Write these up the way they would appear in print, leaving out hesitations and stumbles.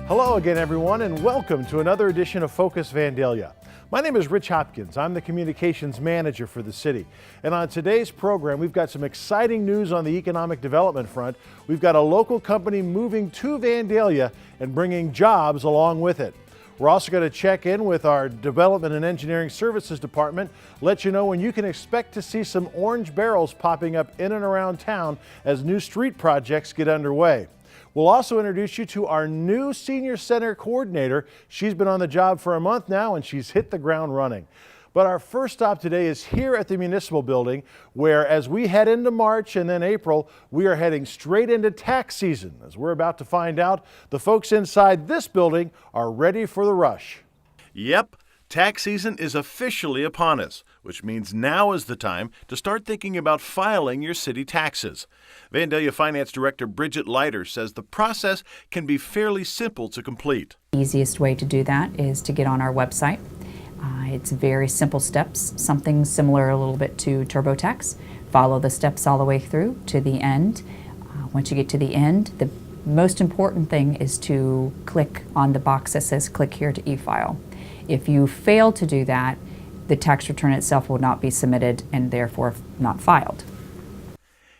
Hello again, everyone, and welcome to another edition of Focus Vandalia. My name is Rich Hopkins. I'm the Communications Manager for the city. And on today's program, we've got some exciting news on the economic development front. We've got a local company moving to Vandalia and bringing jobs along with it. We're also going to check in with our Development and Engineering Services Department, let you know when you can expect to see some orange barrels popping up in and around town as new street projects get underway. We'll also introduce you to our new Senior Center Coordinator. She's been on the job for a month now and she's hit the ground running. But our first stop today is here at the Municipal Building, where as we head into March and then April, we are heading straight into tax season. As we're about to find out, the folks inside this building are ready for the rush. Yep, tax season is officially upon us, which means now is the time to start thinking about filing your city taxes. Vandalia Finance Director Bridgette Leiter says the process can be fairly simple to complete. The easiest way to do that is to get on our website. It's very simple steps, something similar a little bit to TurboTax. Follow the steps all the way through to the end. Once you get to the end, the most important thing is to click on the box that says click here to e-file. If you fail to do that, the tax return itself will not be submitted and therefore not filed.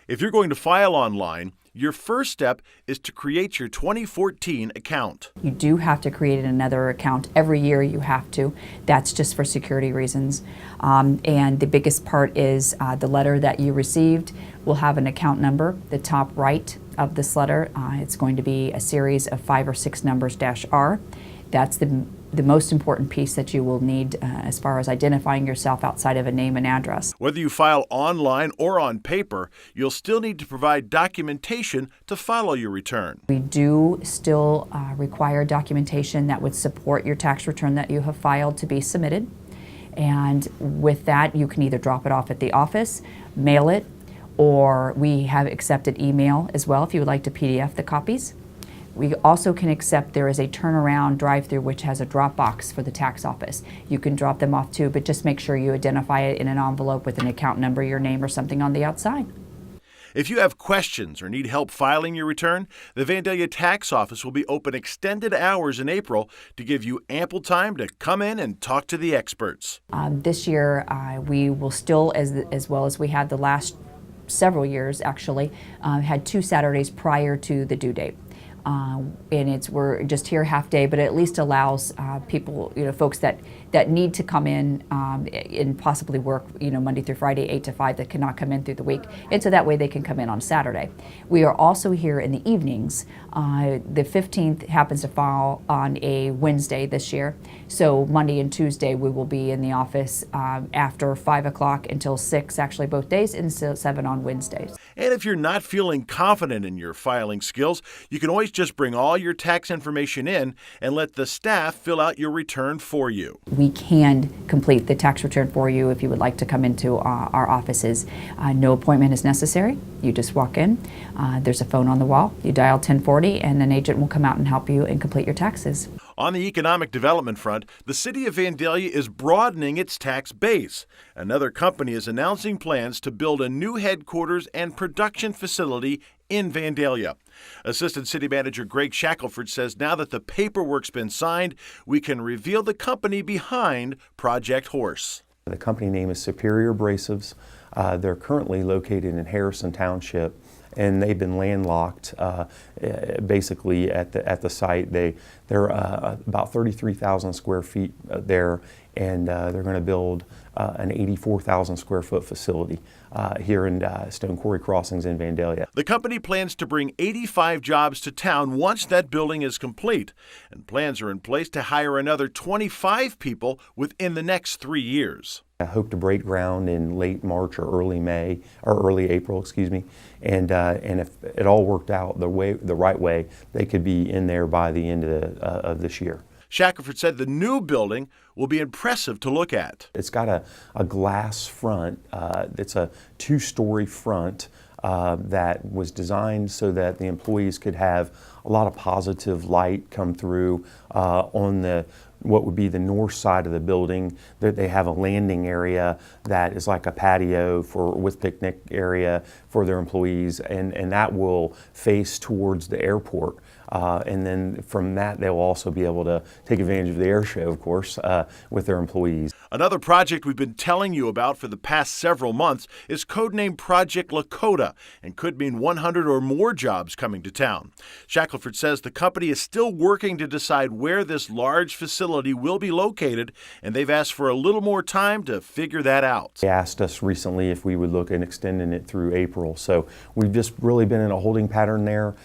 If you're going to file online, your first step is to create your 2014 account. You do have to create another account every year. You have to. That's just for security reasons. And the biggest part is the letter that you received will have an account number. The top right of this letter, it's going to be a series of 5 or 6 numbers -R. That's the most important piece that you will need as far as identifying yourself outside of a name and address. Whether you file online or on paper, you'll still need to provide documentation to follow your return. We do still require documentation that would support your tax return that you have filed to be submitted. And with that, you can either drop it off at the office, mail it, or we have accepted email as well if you would like to PDF the copies. We also can accept, there is a turnaround drive-through which has a drop box for the tax office. You can drop them off too, but just make sure you identify it in an envelope with an account number, your name, or something on the outside. If you have questions or need help filing your return, the Vandalia Tax Office will be open extended hours in April to give you ample time to come in and talk to the experts. This year, we will still, as well as we had the last several years actually, had 2 Saturdays prior to the due date. And we're just here half day, but it at least allows people, folks that need to come in and possibly work, Monday through Friday, 8 to 5, that cannot come in through the week. And so that way they can come in on Saturday. We are also here in the evenings. The 15th happens to fall on a Wednesday this year. So Monday and Tuesday we will be in the office after 5 o'clock until 6, actually both days, and 7 on Wednesdays. And if you're not feeling confident in your filing skills, you can always just bring all your tax information in and let the staff fill out your return for you. We can complete the tax return for you if you would like to come into our offices. No appointment is necessary. You just walk in. There's a phone on the wall. You dial 1040 and an agent will come out and help you and complete your taxes. On the economic development front, the city of Vandalia is broadening its tax base. Another company is announcing plans to build a new headquarters and production facility in Vandalia. Assistant City Manager Shackelford says now that the paperwork's been signed, we can reveal the company behind Project Horse. The company name is Superior Abrasives. They're currently located in Harrison Township, and they've been landlocked basically at the site. They're about 33,000 square feet there, and they're going to build an 84,000 square foot facility here in Stone Quarry Crossings in Vandalia. The company plans to bring 85 jobs to town once that building is complete, and plans are in place to hire another 25 people within the next 3 years. I hope to break ground in late March or early April, and if it all worked out the right way, they could be in there by the end of this year. Shackelford said the new building will be impressive to look at. It's got a glass front. It's a 2-story front that was designed so that the employees could have a lot of positive light come through on what would be the north side of the building. They have a landing area that is like a patio with picnic area for their employees, and that will face towards the airport. And then from that, they'll also be able to take advantage of the air show, of course, with their employees. Another project we've been telling you about for the past several months is codenamed Project Lakota and could mean 100 or more jobs coming to town. Shackelford says the company is still working to decide where this large facility will be located, and they've asked for a little more time to figure that out. They asked us recently if we would look at extending it through April. So we've just really been in a holding pattern there.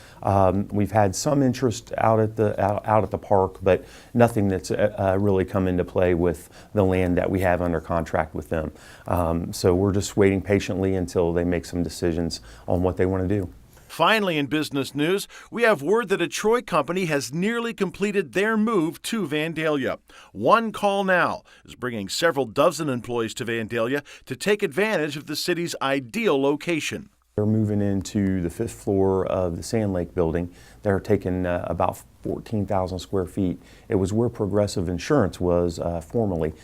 We've had some interest out at the park, but nothing that's really come into play with the land that we have under contract with them. So we're just waiting patiently until they make some decisions on what they want to do. Finally, in business news, we have word that a Troy company has nearly completed their move to Vandalia. One Call Now is bringing several dozen employees to Vandalia to take advantage of the city's ideal location. They're moving into the 5th floor of the Sand Lake building. They're taking about 14,000 square feet. It was where Progressive Insurance was formerly,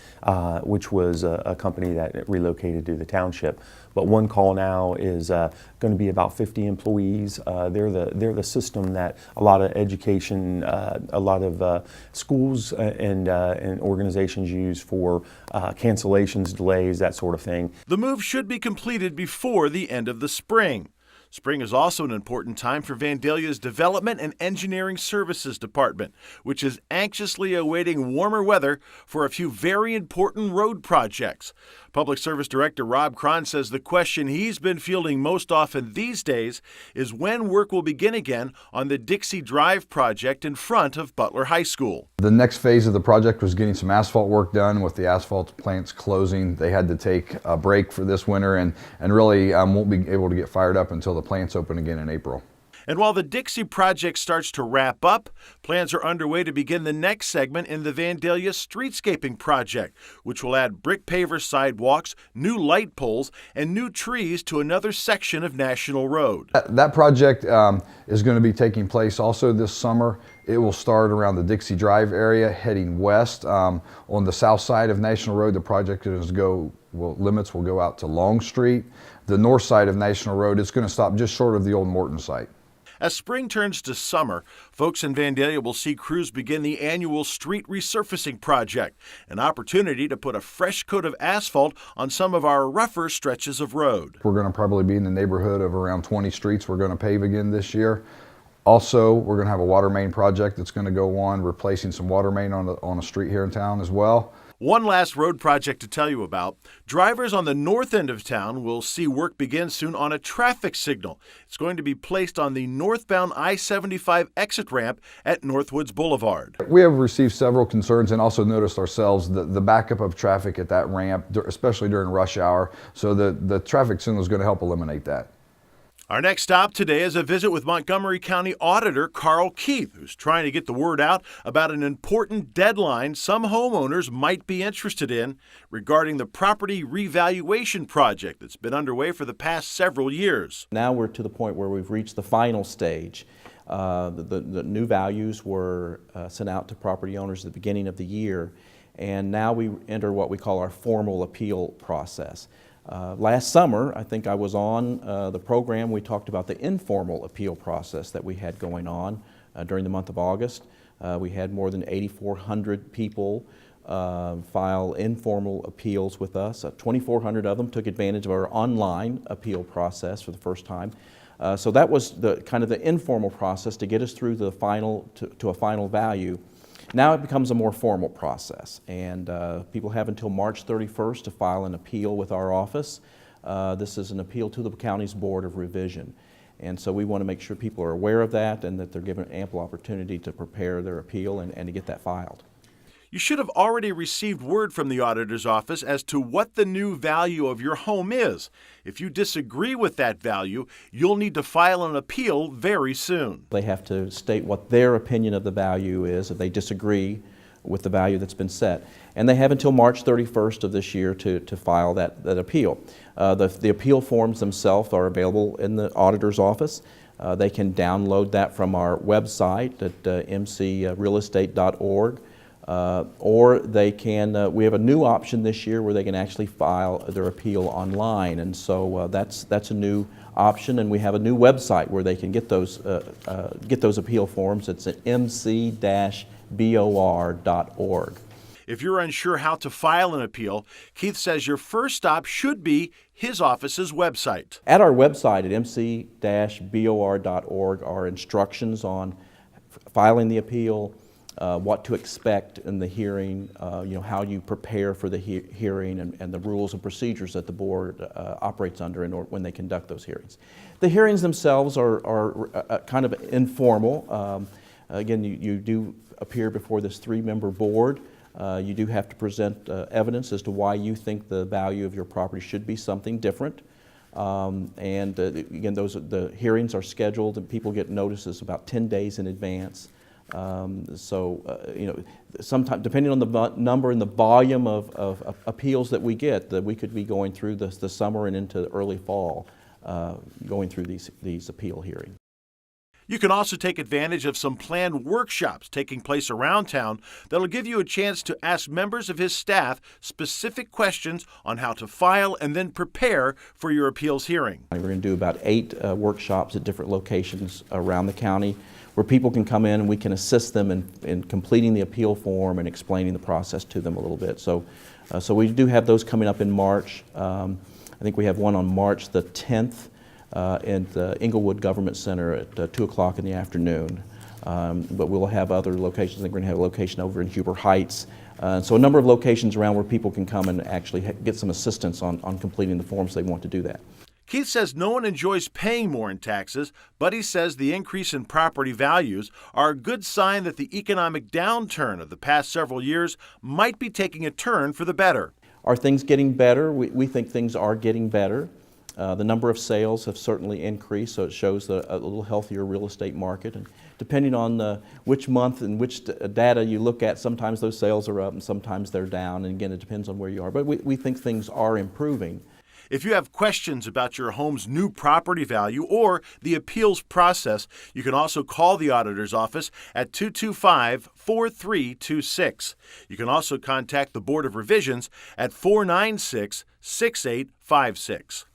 which was a company that relocated to the township. But One Call Now is going to be about 50 employees. They're the system that a lot of education, a lot of schools and organizations use for cancellations, delays, that sort of thing. The move should be completed before the end of the spring. Spring is also an important time for Vandalia's Development and Engineering Services Department, which is anxiously awaiting warmer weather for a few very important road projects. Public Service Director Rob Cron says the question he's been fielding most often these days is when work will begin again on the Dixie Drive project in front of Butler High School. The next phase of the project was getting some asphalt work done. With the asphalt plants closing, they had to take a break for this winter and really won't be able to get fired up until the plants open again in April. And while the Dixie project starts to wrap up, plans are underway to begin the next segment in the Vandalia streetscaping project, which will add brick paver sidewalks, new light poles, and new trees to another section of National Road. That project is going to be taking place also this summer. It will start around the Dixie Drive area, heading west. On the south side of National Road, the project limits will go out to Long Street. The north side of National Road, it's going to stop just short of the old Morton site. As spring turns to summer, folks in Vandalia will see crews begin the annual street resurfacing project, an opportunity to put a fresh coat of asphalt on some of our rougher stretches of road. We're going to probably be in the neighborhood of around 20 streets we're going to pave again this year. Also, we're going to have a water main project that's going to go on, replacing some water main on a street here in town as well. One last road project to tell you about. Drivers on the north end of town will see work begin soon on a traffic signal. It's going to be placed on the northbound I-75 exit ramp at Northwoods Boulevard. We have received several concerns and also noticed ourselves the backup of traffic at that ramp, especially during rush hour. So the traffic signal is going to help eliminate that. Our next stop today is a visit with Montgomery County Auditor Karl, who's trying to get the word out about an important deadline some homeowners might be interested in regarding the property revaluation project that's been underway for the past several years. Now we're to the point where we've reached the final stage. The new values were sent out to property owners at the beginning of the year, and now we enter what we call our formal appeal process. Last summer, I think I was on the program, we talked about the informal appeal process that we had going on during the month of August. We had more than 8,400 people file informal appeals with us. 2,400 of them took advantage of our online appeal process for the first time. So that was the kind of the informal process to get us through the final to a final value. Now it becomes a more formal process, and people have until March 31st to file an appeal with our office. This is an appeal to the county's Board of Revision, and so we want to make sure people are aware of that and that they're given ample opportunity to prepare their appeal and to get that filed. You should have already received word from the auditor's office as to what the new value of your home is. If you disagree with that value, you'll need to file an appeal very soon. They have to state what their opinion of the value is if they disagree with the value that's been set. And they have until March 31st of this year to file that appeal. The appeal forms themselves are available in the auditor's office. They can download that from our website at mcrealestate.org. or they can, we have a new option this year where they can actually file their appeal online, and so that's a new option, and we have a new website where they can get those appeal forms. It's at mc-bor.org. If you're unsure how to file an appeal, Keith says your first stop should be his office's website. At our website at mc-bor.org are instructions on filing the appeal, what to expect in the hearing, how you prepare for the hearing, and the rules and procedures that the board operates under when they conduct those hearings. The hearings themselves are kind of informal. Again, you do appear before this 3-member board. You do have to present evidence as to why you think the value of your property should be something different. Again, the hearings are scheduled and people get notices about 10 days in advance. Sometimes, depending on the number and the volume of appeals that we get, that we could be going through the summer and into early fall, going through these appeal hearings. You can also take advantage of some planned workshops taking place around town that'll give you a chance to ask members of his staff specific questions on how to file and then prepare for your appeals hearing. We're going to do about 8 workshops at different locations around the county where people can come in and we can assist them in completing the appeal form and explaining the process to them a little bit. So we do have those coming up in March. I think we have one on March the 10th. At the Inglewood Government Center at 2 o'clock in the afternoon. But we'll have other locations. I think we're going to have a location over in Huber Heights. So a number of locations around where people can come and actually get some assistance on completing the forms they want to do that. Keith says no one enjoys paying more in taxes, but he says the increase in property values are a good sign that the economic downturn of the past several years might be taking a turn for the better. Are things getting better? We think things are getting better. The number of sales have certainly increased, so it shows a little healthier real estate market. And depending on which month and which data you look at, sometimes those sales are up and sometimes they're down. And again, it depends on where you are. But we think things are improving. If you have questions about your home's new property value or the appeals process, you can also call the Auditor's office at 225-4326. You can also contact the Board of Revisions at 496-6856.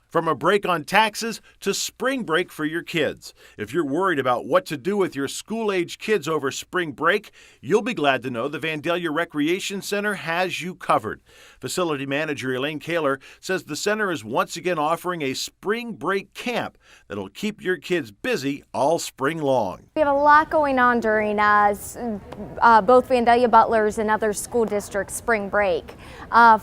From a break on taxes to spring break for your kids. If you're worried about what to do with your school-age kids over spring break, you'll be glad to know the Vandalia Recreation Center has you covered. Facility Manager Elaine Kaylor says the center is once again offering a spring break camp that'll keep your kids busy all spring long. We have a lot going on during both Vandalia Butlers and other school districts spring break.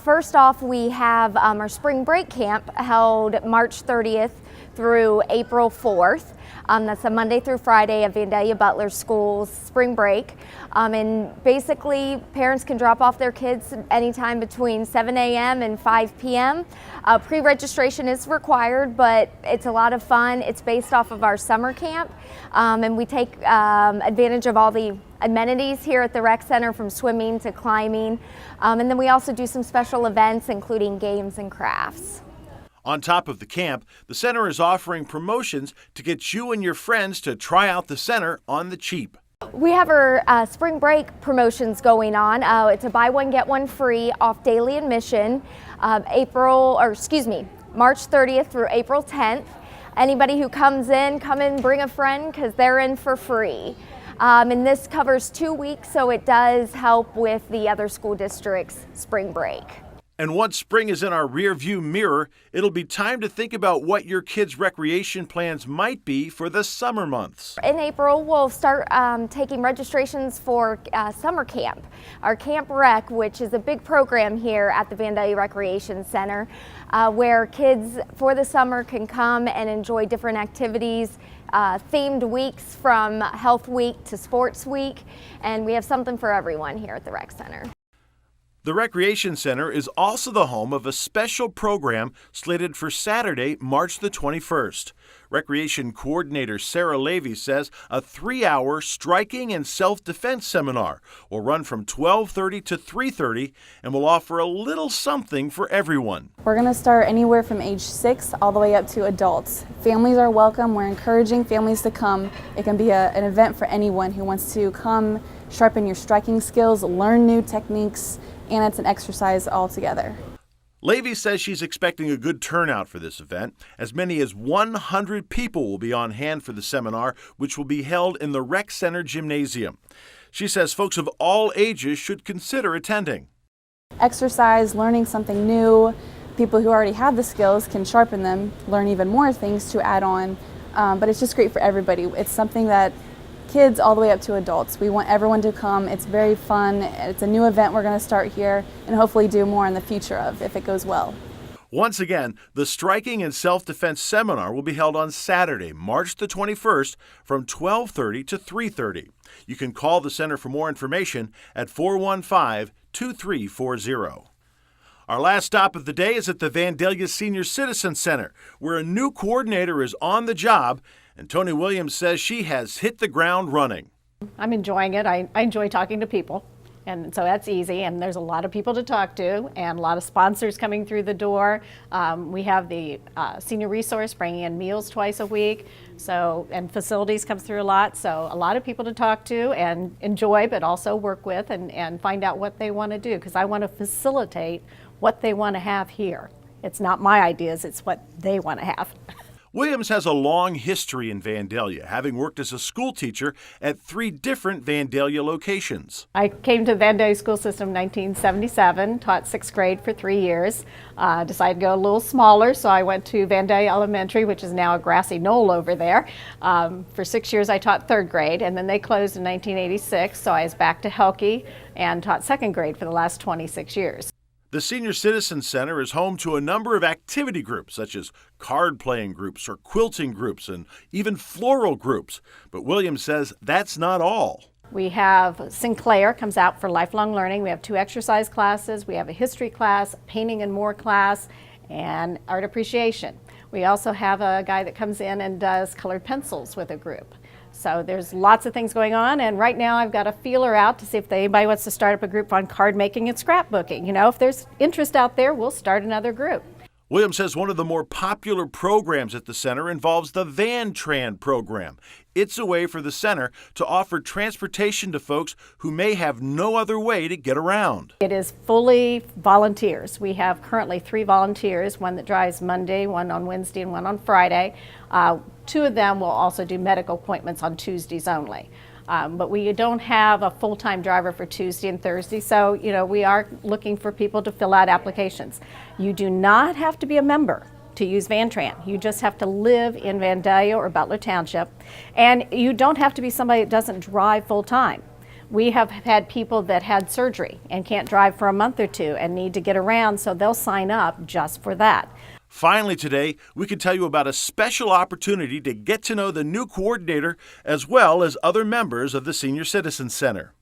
First off, we have our spring break camp held March 30th through April 4th. That's a Monday through Friday at Vandalia Butler Schools spring break. And basically, parents can drop off their kids anytime between 7 a.m. and 5 p.m. Pre-registration is required, but it's a lot of fun. It's based off of our summer camp, and we take advantage of all the amenities here at the rec center, from swimming to climbing. And then we also do some special events, including games and crafts. On top of the camp, the center is offering promotions to get you and your friends to try out the center on the cheap. We have our spring break promotions going on. It's a buy one, get one free off daily admission, March 30th through April 10th. Anybody who comes in, bring a friend, because they're in for free. And this covers 2 weeks, so it does help with the other school districts' spring break. And once spring is in our rearview mirror, it'll be time to think about what your kids' recreation plans might be for the summer months. In April, we'll start taking registrations for summer camp, our Camp Rec, which is a big program here at the Vandalia Recreation Center, where kids for the summer can come and enjoy different activities, themed weeks from Health Week to Sports Week, and we have something for everyone here at the Rec Center. The Recreation Center is also the home of a special program slated for Saturday, March the 21st. Recreation Coordinator Sarah Lavy says a 3-hour striking and self-defense seminar will run from 12:30 to 3:30 and will offer a little something for everyone. We're going to start anywhere from age 6 all the way up to adults. Families are welcome. We're encouraging families to come. It can be an event for anyone who wants to come sharpen your striking skills, learn new techniques, and it's an exercise altogether. Lavy says she's expecting a good turnout for this event. As many as 100 people will be on hand for the seminar, which will be held in the Rec Center Gymnasium. She says folks of all ages should consider attending. Exercise, learning something new, people who already have the skills can sharpen them, learn even more things to add on, but it's just great for everybody. It's something that kids all the way up to adults. We want everyone to come. It's very fun. It's a new event we're going to start here and hopefully do more in the future of if it goes well. Once again, the Striking and Self-Defense Seminar will be held on Saturday, March the 21st from 12:30 to 3:30. You can call the center for more information at 415-2340. Our last stop of the day is at the Vandalia Senior Citizen Center, where a new coordinator is on the job, and Tony Williams says she has hit the ground running. I'm enjoying it. I enjoy talking to people, and so that's easy, and there's a lot of people to talk to and a lot of sponsors coming through the door. We have the senior resource bringing in meals twice a week, and facilities comes through a lot, so a lot of people to talk to and enjoy, but also work with and find out what they want to do, because I want to facilitate what they want to have here. It's not my ideas, it's what they want to have. Williams has a long history in Vandalia, having worked as a school teacher at 3 different Vandalia locations. I came to the Vandalia school system in 1977, taught 6th grade for 3 years. Decided to go a little smaller, so I went to Vandalia Elementary, which is now a grassy knoll over there. For 6 years I taught 3rd grade, and then they closed in 1986, so I was back to Helke and taught 2nd grade for the last 26 years. The Senior Citizen Center is home to a number of activity groups, such as card-playing groups or quilting groups and even floral groups. But Williams says that's not all. We have Sinclair comes out for lifelong learning. We have 2 exercise classes. We have a history class, painting and more class, and art appreciation. We also have a guy that comes in and does colored pencils with a group. So there's lots of things going on, and right now I've got a feeler out to see if anybody wants to start up a group on card making and scrapbooking. You know, if there's interest out there, we'll start another group. Williams says one of the more popular programs at the center involves the VanTran program. It's a way for the center to offer transportation to folks who may have no other way to get around. It is fully volunteers. We have currently 3 volunteers, one that drives Monday, one on Wednesday, and one on Friday. 2 of them will also do medical appointments on Tuesdays only. But we don't have a full-time driver for Tuesday and Thursday, so you know we are looking for people to fill out applications. You do not have to be a member to use VanTran. You just have to live in Vandalia or Butler Township, and you don't have to be somebody that doesn't drive full-time. We have had people that had surgery and can't drive for a month or 2 and need to get around, so they'll sign up just for that. Finally today, we can tell you about a special opportunity to get to know the new coordinator as well as other members of the Senior Citizen Center.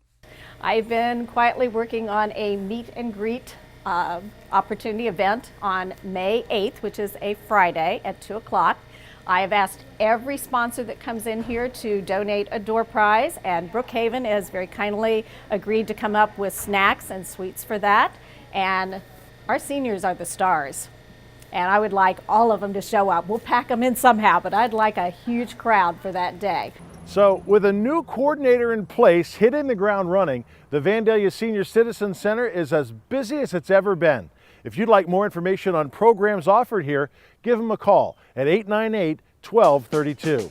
I've been quietly working on a meet and greet opportunity event on May 8th, which is a Friday at 2 o'clock. I have asked every sponsor that comes in here to donate a door prize, and Brookhaven has very kindly agreed to come up with snacks and sweets for that. And our seniors are the stars. And I would like all of them to show up. We'll pack them in somehow, but I'd like a huge crowd for that day. So with a new coordinator in place, hitting the ground running, the Vandalia Senior Citizen Center is as busy as it's ever been. If you'd like more information on programs offered here, give them a call at 898-1232.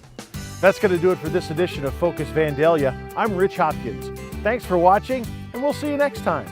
That's going to do it for this edition of Focus Vandalia. I'm Rich Hopkins. Thanks for watching, and we'll see you next time.